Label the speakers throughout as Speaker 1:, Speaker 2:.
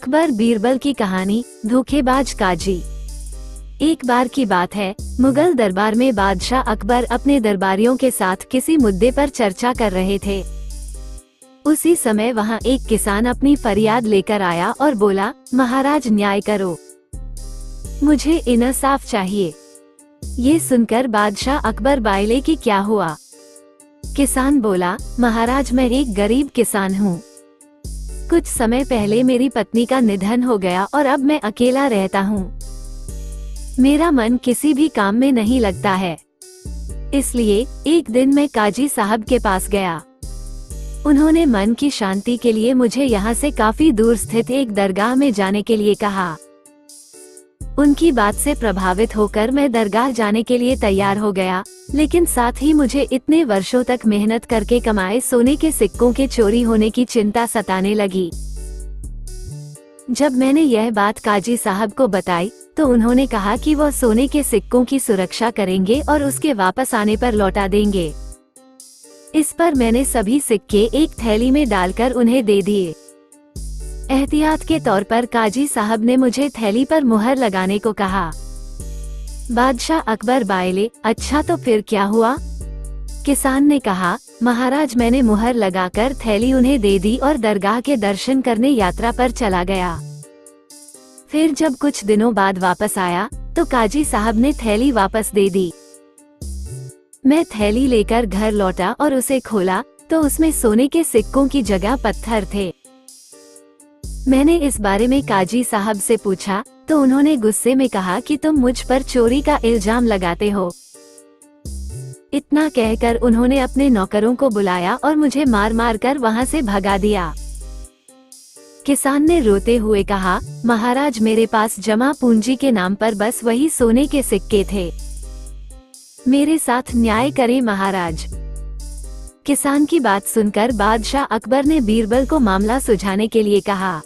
Speaker 1: अकबर बीरबल की कहानी, धोखेबाज काजी। एक बार की बात है, मुगल दरबार में बादशाह अकबर अपने दरबारियों के साथ किसी मुद्दे पर चर्चा कर रहे थे। उसी समय वहां एक किसान अपनी फरियाद लेकर आया और बोला, महाराज न्याय करो, मुझे इंसाफ चाहिए। ये सुनकर बादशाह अकबर बायले कि क्या हुआ। किसान बोला, महाराज मैं एक गरीब किसान हूँ। कुछ समय पहले मेरी पत्नी का निधन हो गया और अब मैं अकेला रहता हूँ। मेरा मन किसी भी काम में नहीं लगता है। इसलिए एक दिन मैं काजी साहब के पास गया। उन्होंने मन की शांति के लिए मुझे यहाँ से काफी दूर स्थित एक दरगाह में जाने के लिए कहा। उनकी बात से प्रभावित होकर मैं दरगाह जाने के लिए तैयार हो गया, लेकिन साथ ही मुझे इतने वर्षों तक मेहनत करके कमाए सोने के सिक्कों के चोरी होने की चिंता सताने लगी। जब मैंने यह बात काजी साहब को बताई तो उन्होंने कहा कि वह सोने के सिक्कों की सुरक्षा करेंगे और उसके वापस आने पर लौटा देंगे। इस पर मैंने सभी सिक्के एक थैली में डालकर उन्हें दे दिए। एहतियात के तौर पर काजी साहब ने मुझे थैली पर मुहर लगाने को कहा। बादशाह अकबर बायले, अच्छा तो फिर क्या हुआ? किसान ने कहा, महाराज मैंने मुहर लगाकर थैली उन्हें दे दी और दरगाह के दर्शन करने यात्रा पर चला गया। फिर जब कुछ दिनों बाद वापस आया तो काजी साहब ने थैली वापस दे दी। मैं थैली लेकर घर लौटा और उसे खोला तो उसमें सोने के सिक्कों की जगह पत्थर थे। मैंने इस बारे में काजी साहब से पूछा तो उन्होंने गुस्से में कहा कि तुम मुझ पर चोरी का इल्जाम लगाते हो। इतना कहकर उन्होंने अपने नौकरों को बुलाया और मुझे मार मार कर वहां से भगा दिया। किसान ने रोते हुए कहा, महाराज मेरे पास जमा पूंजी के नाम पर बस वही सोने के सिक्के थे। मेरे साथ न्याय करें महाराज। किसान की बात सुनकर बादशाह अकबर ने बीरबल को मामला सुलझाने के लिए कहा।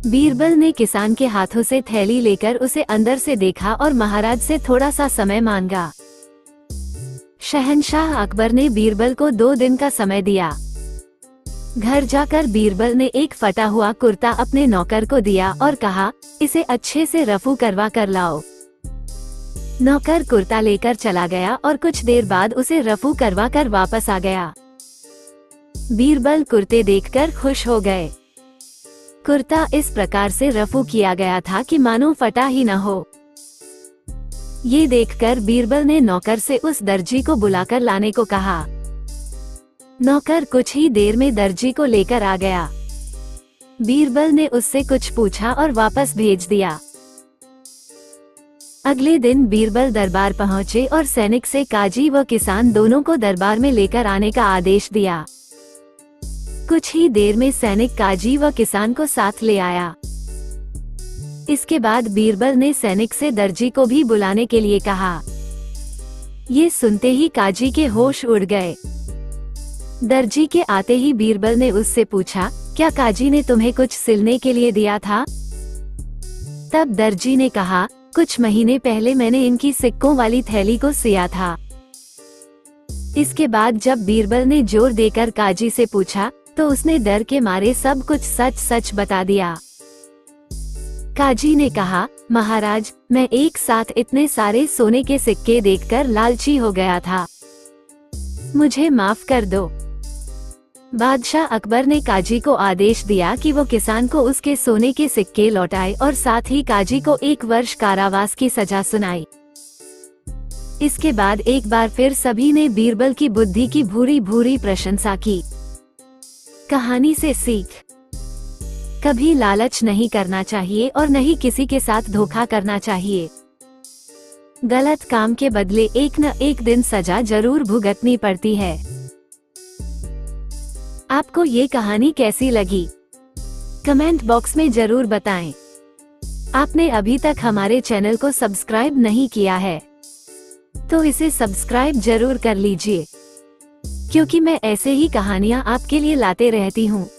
Speaker 1: बीरबल ने किसान के हाथों से थैली लेकर उसे अंदर से देखा और महाराज से थोड़ा सा समय मांगा। शहंशाह अकबर ने बीरबल को 2 दिन का समय दिया। घर जाकर बीरबल ने एक फटा हुआ कुर्ता अपने नौकर को दिया और कहा, इसे अच्छे से रफू करवा कर लाओ। नौकर कुर्ता लेकर चला गया और कुछ देर बाद उसे रफू करवा कर वापस आ गया। बीरबल कुर्ते देखकर खुश हो गए। कुर्ता इस प्रकार से रफू किया गया था कि मानो फटा ही न हो। ये देखकर बीरबल ने नौकर से उस दर्जी को बुलाकर लाने को कहा। नौकर कुछ ही देर में दर्जी को लेकर आ गया। बीरबल ने उससे कुछ पूछा और वापस भेज दिया। अगले दिन बीरबल दरबार पहुंचे और सैनिक से काजी व किसान दोनों को दरबार में लेकर आने का आदेश दिया। कुछ ही देर में सैनिक काजी व किसान को साथ ले आया। इसके बाद बीरबल ने सैनिक से दर्जी को भी बुलाने के लिए कहा। ये सुनते ही काजी के होश उड़ गए। दर्जी के आते ही बीरबल ने उससे पूछा, क्या काजी ने तुम्हें कुछ सिलने के लिए दिया था? तब दर्जी ने कहा, कुछ महीने पहले मैंने इनकी सिक्कों वाली थैली को सिया था। इसके बाद जब बीरबल ने जोर देकर काजी से पूछा तो उसने डर के मारे सब कुछ सच सच बता दिया। काजी ने कहा, महाराज मैं एक साथ इतने सारे सोने के सिक्के देखकर लालची हो गया था, मुझे माफ कर दो। बादशाह अकबर ने काजी को आदेश दिया कि वो किसान को उसके सोने के सिक्के लौटाए और साथ ही काजी को 1 वर्ष कारावास की सजा सुनाई। इसके बाद एक बार फिर सभी ने बीरबल की बुद्धि की भूरी भूरी प्रशंसा की। कहानी से सीख, कभी लालच नहीं करना चाहिए और न ही किसी के साथ धोखा करना चाहिए। गलत काम के बदले एक न एक दिन सजा जरूर भुगतनी पड़ती है। आपको ये कहानी कैसी लगी? कमेंट बॉक्स में जरूर बताएं। आपने अभी तक हमारे चैनल को सब्सक्राइब नहीं किया है तो इसे सब्सक्राइब जरूर कर लीजिए, क्योंकि मैं ऐसे ही कहानियाँ आपके लिए लाते रहती हूँ।